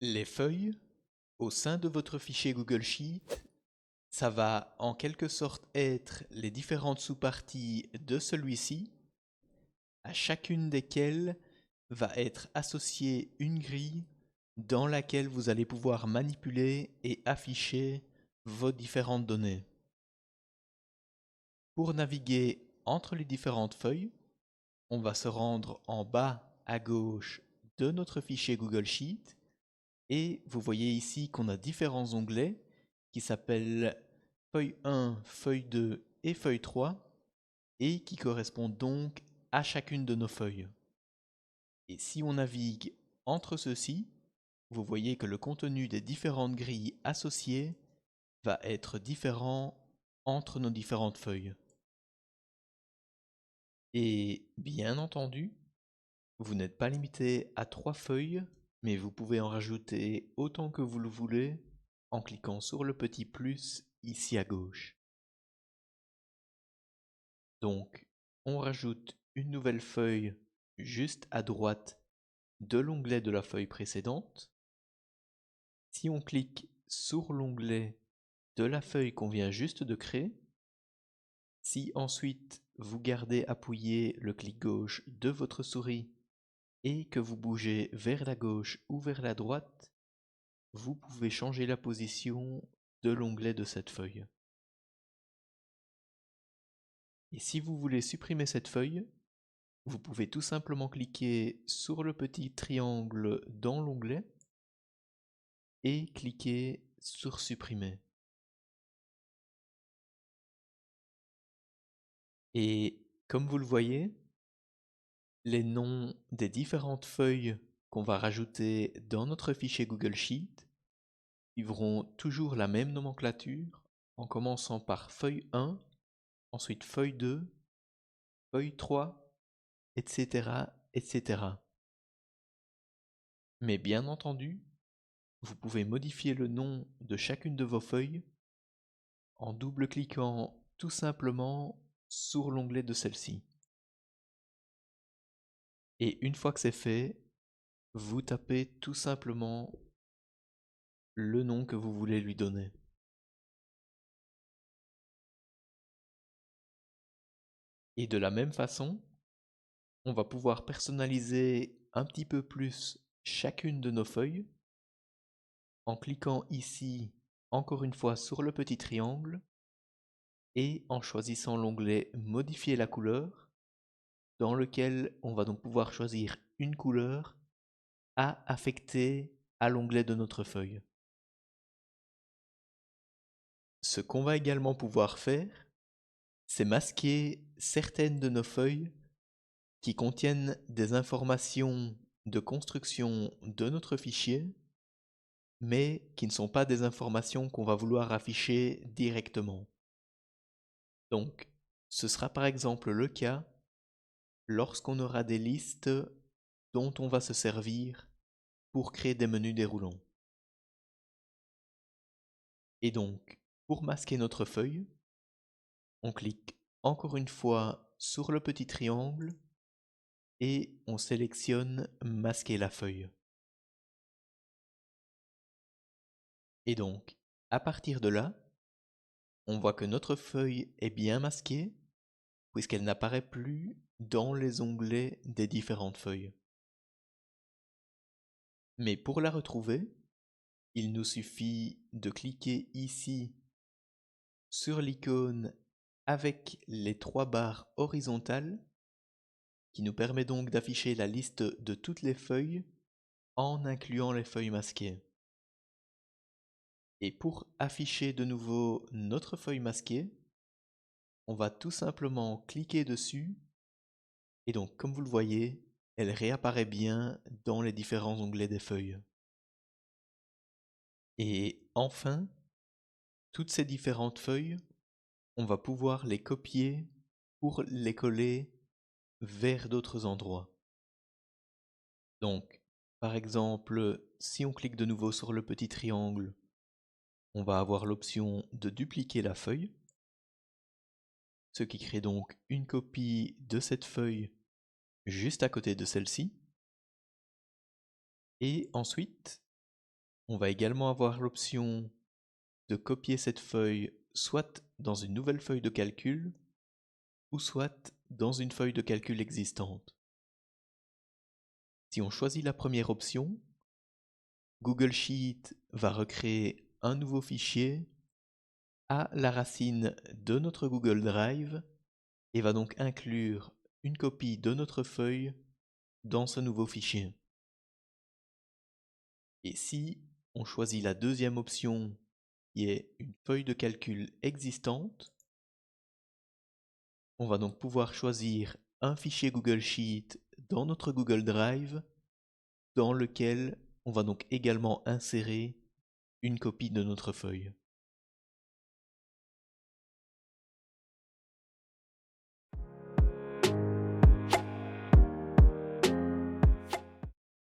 Les feuilles, au sein de votre fichier Google Sheet, ça va en quelque sorte être les différentes sous-parties de celui-ci, à chacune desquelles va être associée une grille dans laquelle vous allez pouvoir manipuler et afficher vos différentes données. Pour naviguer entre les différentes feuilles, on va se rendre en bas à gauche de notre fichier Google Sheet et vous voyez ici qu'on a différents onglets qui s'appellent feuille 1, feuille 2 et feuille 3 et qui correspondent donc à chacune de nos feuilles. Et si on navigue entre ceux-ci, vous voyez que le contenu des différentes grilles associées va être différent entre nos différentes feuilles. Et bien entendu, vous n'êtes pas limité à 3 feuilles, mais vous pouvez en rajouter autant que vous le voulez en cliquant sur le petit plus ici à gauche. Donc, on rajoute une nouvelle feuille juste à droite de l'onglet de la feuille précédente. Si on clique sur l'onglet de la feuille qu'on vient juste de créer, si ensuite vous gardez appuyé le clic gauche de votre souris et que vous bougez vers la gauche ou vers la droite, vous pouvez changer la position de l'onglet de cette feuille. Et si vous voulez supprimer cette feuille, vous pouvez tout simplement cliquer sur le petit triangle dans l'onglet et cliquer sur supprimer. Et comme vous le voyez, les noms des différentes feuilles qu'on va rajouter dans notre fichier Google Sheet suivront toujours la même nomenclature en commençant par feuille 1, ensuite feuille 2, feuille 3, etc., etc. Mais bien entendu, vous pouvez modifier le nom de chacune de vos feuilles en double-cliquant tout simplement sur l'onglet de celle-ci. Et une fois que c'est fait, vous tapez tout simplement le nom que vous voulez lui donner. Et de la même façon, on va pouvoir personnaliser un petit peu plus chacune de nos feuilles en cliquant ici encore une fois sur le petit triangle et en choisissant l'onglet Modifier la couleur dans lequel on va donc pouvoir choisir une couleur à affecter à l'onglet de notre feuille. Ce qu'on va également pouvoir faire, c'est masquer certaines de nos feuilles qui contiennent des informations de construction de notre fichier, mais qui ne sont pas des informations qu'on va vouloir afficher directement. Donc, ce sera par exemple le cas lorsqu'on aura des listes dont on va se servir pour créer des menus déroulants. Et donc, pour masquer notre feuille, on clique encore une fois sur le petit triangle et on sélectionne Masquer la feuille. Et donc, à partir de là, on voit que notre feuille est bien masquée puisqu'elle n'apparaît plus dans les onglets des différentes feuilles. Mais pour la retrouver, il nous suffit de cliquer ici sur l'icône avec les 3 barres horizontales qui nous permet donc d'afficher la liste de toutes les feuilles en incluant les feuilles masquées. Et pour afficher de nouveau notre feuille masquée, on va tout simplement cliquer dessus et donc comme vous le voyez, elle réapparaît bien dans les différents onglets des feuilles. Et enfin, toutes ces différentes feuilles, on va pouvoir les copier pour les coller vers d'autres endroits. Donc, par exemple, si on clique de nouveau sur le petit triangle, on va avoir l'option de dupliquer la feuille, ce qui crée donc une copie de cette feuille juste à côté de celle-ci. Et ensuite, On va également avoir l'option de copier cette feuille soit dans une nouvelle feuille de calcul ou soit dans une feuille de calcul existante. Si on choisit la première option, Google Sheet va recréer un nouveau fichier à la racine de notre Google Drive et va donc inclure une copie de notre feuille dans ce nouveau fichier. Et si on choisit la deuxième option, qui est une feuille de calcul existante, on va donc pouvoir choisir un fichier Google Sheet dans notre Google Drive, dans lequel on va donc également insérer une copie de notre feuille.